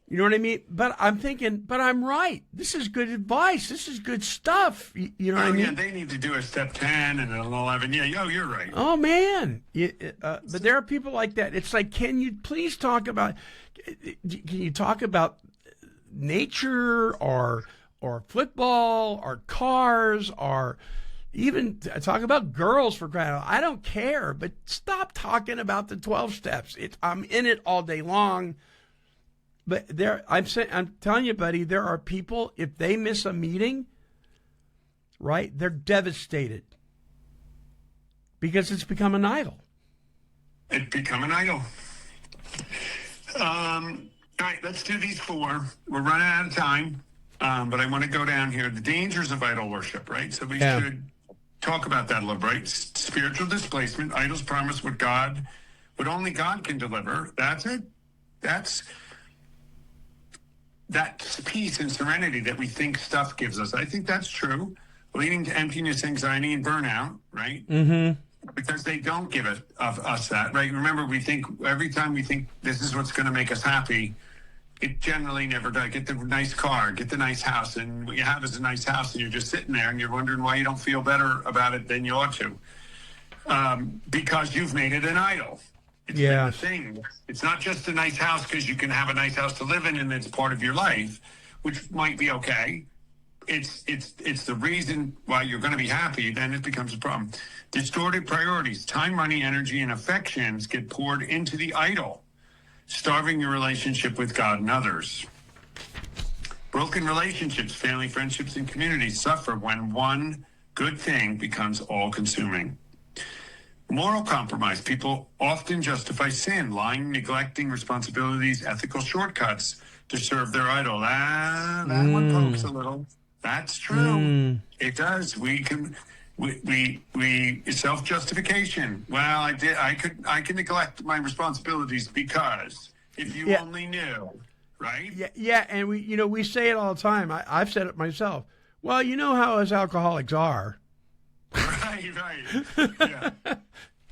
You know what I mean? But I'm thinking, but I'm right. This is good advice. This is good stuff. You know what I mean? Yeah, they need to do a step 10 and an 11. Yeah, you're right. Oh, man. But there are people like that. It's like, can you please talk about nature or football or cars or even talk about girls, for crying out loud? I don't care, but stop talking about the 12 steps. I'm in it all day long. But I'm telling you, buddy, there are people, if they miss a meeting, right, they're devastated because it's become an idol. It's become an idol. All right, let's do these 4. We're running out of time, but I want to go down here. The dangers of idol worship, right? So we should talk about that a little, right? Spiritual displacement. Idols promise what God what only God can deliver. That's it. That's that peace and serenity that we think stuff gives us. I think that's true, leading to emptiness, anxiety, and burnout, right? Mm-hmm. Because they don't give it of us that, right? Remember, we think every time we think this is what's going to make us happy, it generally never does. Get the nice car, get the nice house, and what you have is a nice house, and you're just sitting there, and you're wondering why you don't feel better about it than you ought to, because you've made it an idol. It's been the thing. It's not just a nice house because you can have a nice house to live in, and it's part of your life, which might be okay. It's the reason why you're going to be happy. Then it becomes a problem. Distorted priorities, time, money, energy, and affections get poured into the idol, starving your relationship with God and others. Broken relationships, family, friendships, and communities suffer when one good thing becomes all-consuming. Moral compromise. People often justify sin, lying, neglecting responsibilities, ethical shortcuts to serve their idol. That one pokes a little. That's true. It does. We self-justification. Well, I can neglect my responsibilities because if you only knew, right? Yeah, and we say it all the time. I've said it myself. Well, you know how us alcoholics are. Right.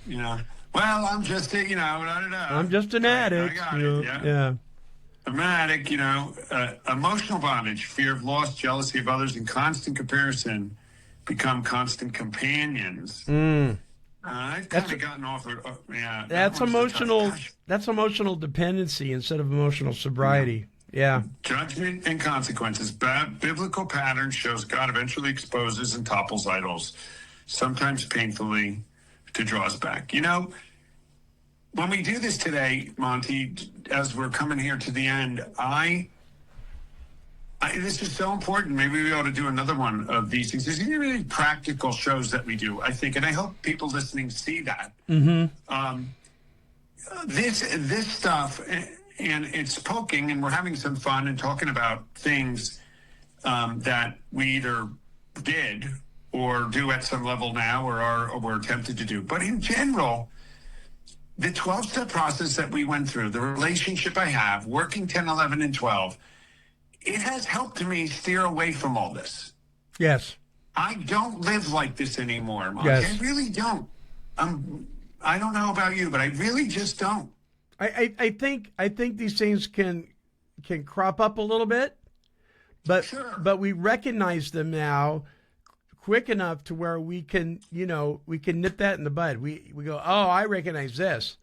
Yeah. Well, I'm just I don't know. I'm just an addict. I got it. Yeah. I'm an addict, emotional bondage, fear of loss, jealousy of others, and constant comparison become constant companions. I've kind of gotten off of, yeah. That's emotional. That's emotional dependency instead of emotional sobriety. Yeah. Judgment and consequences. Biblical pattern shows God eventually exposes and topples idols, sometimes painfully, to draw us back. When we do this today, Monty, as we're coming here to the end, this is so important. Maybe we ought to do another one of these things. There's really practical shows that we do, I think, and I hope people listening see that. Mm-hmm. This stuff, and it's poking, and we're having some fun and talking about things that we either did or do at some level now or we're tempted to do. But in general, the 12-step process that we went through, the relationship I have, working 10, 11, and 12, it has helped me steer away from all this. Yes. I don't live like this anymore, Monty. Yes. I really don't. I don't know about you, but I really just don't. I think these things can crop up a little bit, but we recognize them now quick enough to where we can nip that in the bud. We go, oh, I recognize this.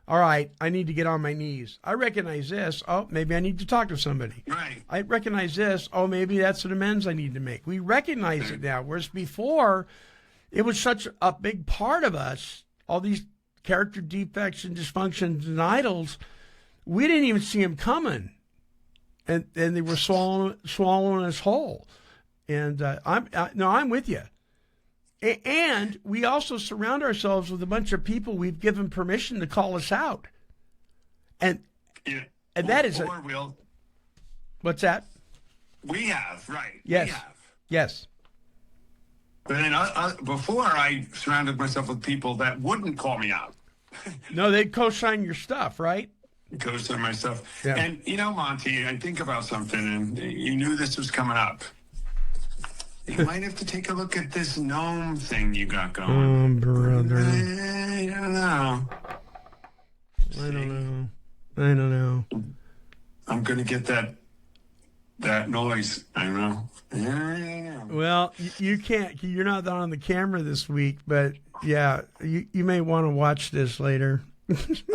All right, I need to get on my knees. I recognize this. Oh, maybe I need to talk to somebody. Right. I recognize this. Oh, maybe that's an amends I need to make. We recognize it now, whereas before, it was such a big part of us, all these character defects and dysfunctions and idols, we didn't even see them coming. And they were swallowing us whole. And I'm with you. And we also surround ourselves with a bunch of people we've given permission to call us out. And that is what's that? We have, right. Yes. We have. Yes. But then before, I surrounded myself with people that wouldn't call me out. No, they'd co-sign your stuff, right? Co-sign my stuff. Yeah. And, Monty, I think about something, and you knew this was coming up. You might have to take a look at this gnome thing you got going. Oh, brother. I don't know. I don't know. I'm going to get that noise. I don't know. Well, you can't. You're not on the camera this week, but yeah, you may want to watch this later.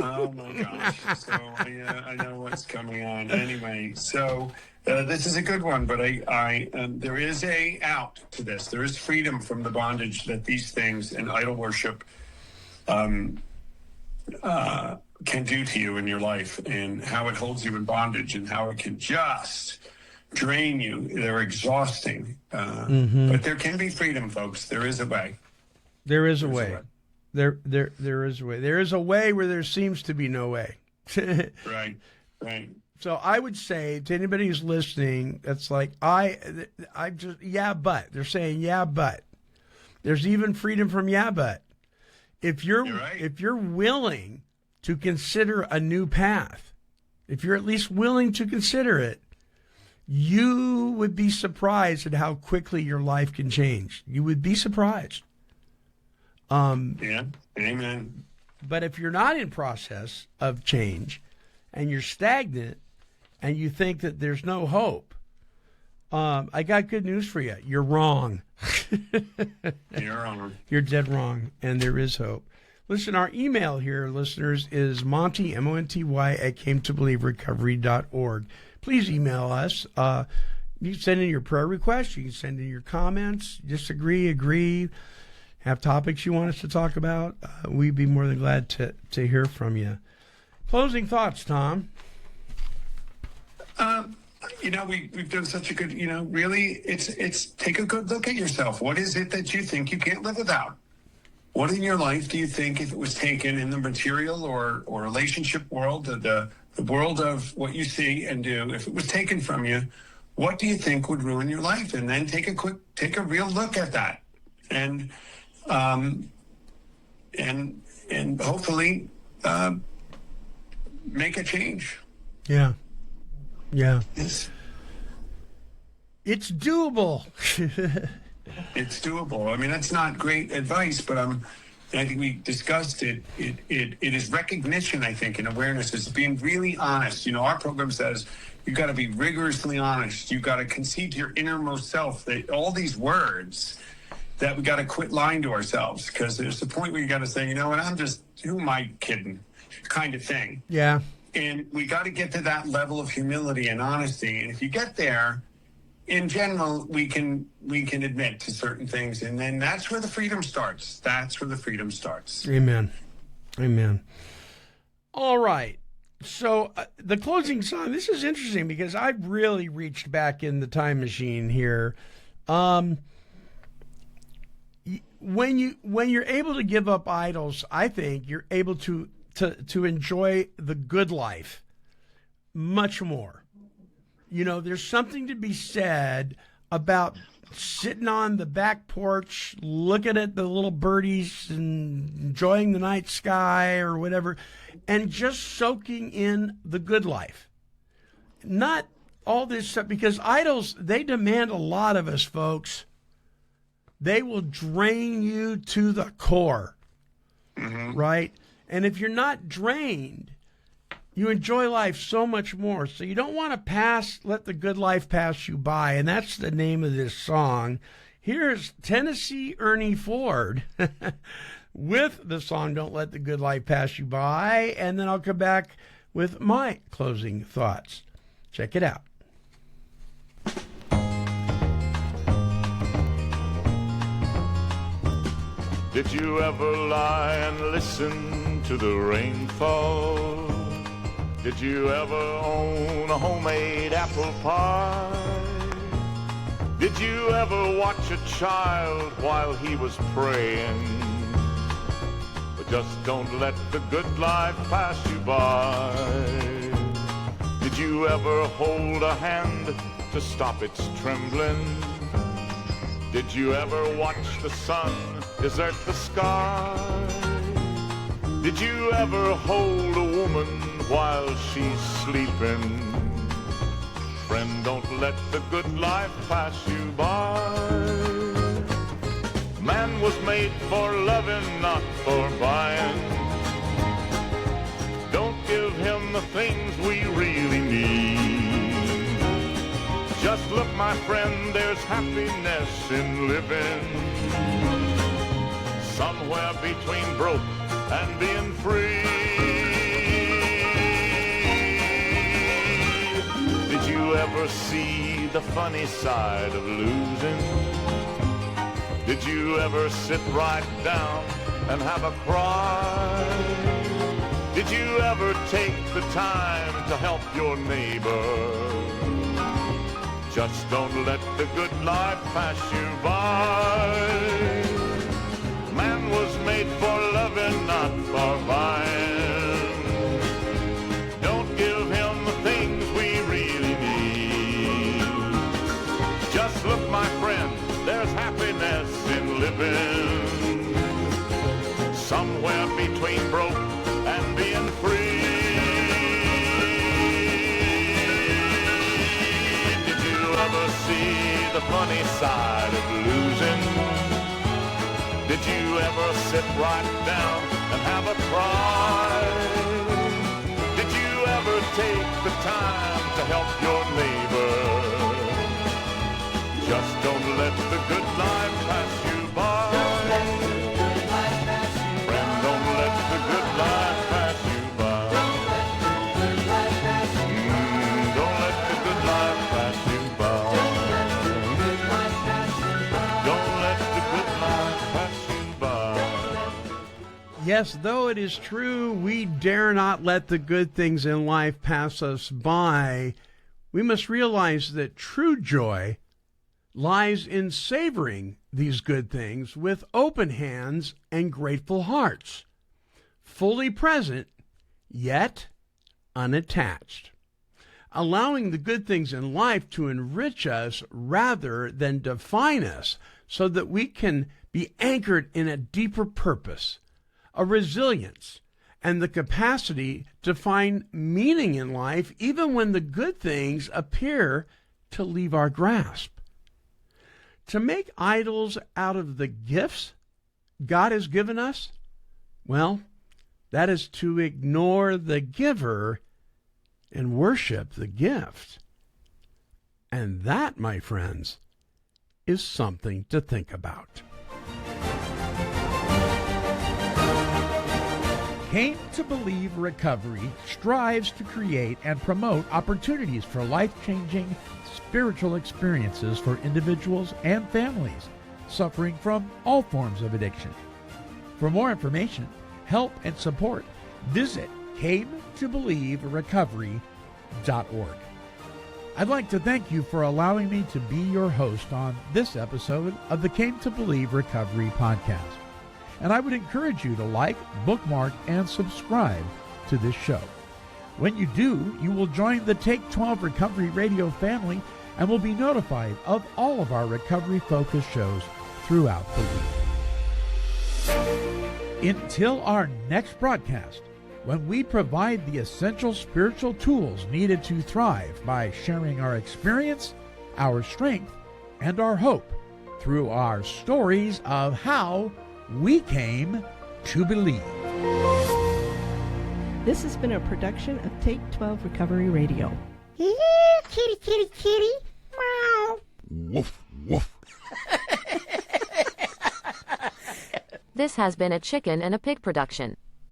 Oh, my gosh. So, I know what's coming on. Anyway, so... this is a good one, but there is a out to this. There is freedom from the bondage that these things and idol worship can do to you in your life, and how it holds you in bondage, and how it can just drain you. They're exhausting, but there can be freedom, folks. There is a way. There is a way. There is a way. There is a way where there seems to be no way. Right. So I would say to anybody who's listening, that's like, I just, but they're saying, but there's even freedom from but. If you're willing to consider a new path, if you're at least willing to consider it, you would be surprised at how quickly your life can change. You would be surprised. Yeah, amen. But if you're not in process of change and you're stagnant and you think that there's no hope, I got good news for you. You're wrong. You're wrong. You're dead wrong, and there is hope. Listen, our email here, listeners, is Monty, M-O-N-T-Y, at cametobelieverecovery.org. Please email us. You can send in your prayer requests. You can send in your comments. Disagree, agree, have topics you want us to talk about. We'd be more than glad to hear from you. Closing thoughts, Tom. We've done such a good, really, it's take a good look at yourself. What is it that you think you can't live without? What in your life do you think, if it was taken in the material or relationship world, the world of what you see and do, if it was taken from you, what do you think would ruin your life? And then take a real look at that, and hopefully make a change. Yeah. Yes. It's doable. It's doable. I mean, that's not great advice, but I think we discussed it. It is recognition, I think, and awareness. It's being really honest. Our program says you've got to be rigorously honest. You've got to concede to your innermost self that all these words that we got to quit lying to ourselves, because there's the point where you got to say, you know what, who am I kidding, kind of thing. Yeah. And we got to get to that level of humility and honesty. And if you get there, in general, we can admit to certain things, and then that's where the freedom starts. Amen. All right. So the closing song, this is interesting because I've really reached back in the time machine here. When you're able to give up idols, I think you're able to enjoy the good life much more. There's something to be said about sitting on the back porch, looking at the little birdies and enjoying the night sky or whatever, and just soaking in the good life. Not all this stuff, because idols, they demand a lot of us, folks. They will drain you to the core, right? And if you're not drained, you enjoy life so much more. So you don't want to let the good life pass you by. And that's the name of this song. Here's Tennessee Ernie Ford with the song Don't Let the Good Life Pass You By. And then I'll come back with my closing thoughts. Check it out. Did you ever lie and listen to the rain fall? Did you ever own a homemade apple pie? Did you ever watch a child while he was praying? But just don't let the good life pass you by. Did you ever hold a hand to stop its trembling? Did you ever watch the sun desert the sky? Did you ever hold a woman while she's sleeping? Friend, don't let the good life pass you by. Man was made for loving, not for buying. Don't give him the things we really need. Just look, my friend, there's happiness in living. Somewhere between broke and being free. Did you ever see the funny side of losing? Did you ever sit right down and have a cry? Did you ever take the time to help your neighbor? Just don't let the good life pass you by. Man was made for loving, not for buying. Don't give him the things we really need. Just look, my friend, there's happiness in living. Somewhere between broke and being free. the funny side of losing? Did you ever sit right down and have a cry? Did you ever take the time to help your neighbor? Just don't let the good life pass you by. Don't let the good life pass you by. Friend, don't let the good life pass you by. Don't let the good life pass you by. Don't let the good life pass you by. Don't let the good life pass you by. Yes, though it is true, we dare not let the good things in life pass us by. We must realize that true joy lies in savoring these good things with open hands and grateful hearts, fully present, yet unattached, allowing the good things in life to enrich us rather than define us, so that we can be anchored in a deeper purpose, a resilience, and the capacity to find meaning in life even when the good things appear to leave our grasp. To make idols out of the gifts God has given us, well, that is to ignore the giver and worship the gift. And that, my friends, is something to think about. Came to Believe Recovery strives to create and promote opportunities for life-changing spiritual experiences for individuals and families suffering from all forms of addiction. For more information, help, and support, visit cametobelieverecovery.org. I'd like to thank you for allowing me to be your host on this episode of the Came to Believe Recovery podcast. And I would encourage you to like, bookmark, and subscribe to this show. When you do, you will join the Take 12 Recovery Radio family and will be notified of all of our recovery-focused shows throughout the week. Until our next broadcast, when we provide the essential spiritual tools needed to thrive by sharing our experience, our strength, and our hope through our stories of how we came to believe. This has been a production of Take 12 Recovery Radio. Yeah, kitty, kitty, kitty. Meow. Woof, woof. This has been a Chicken and a Pig production.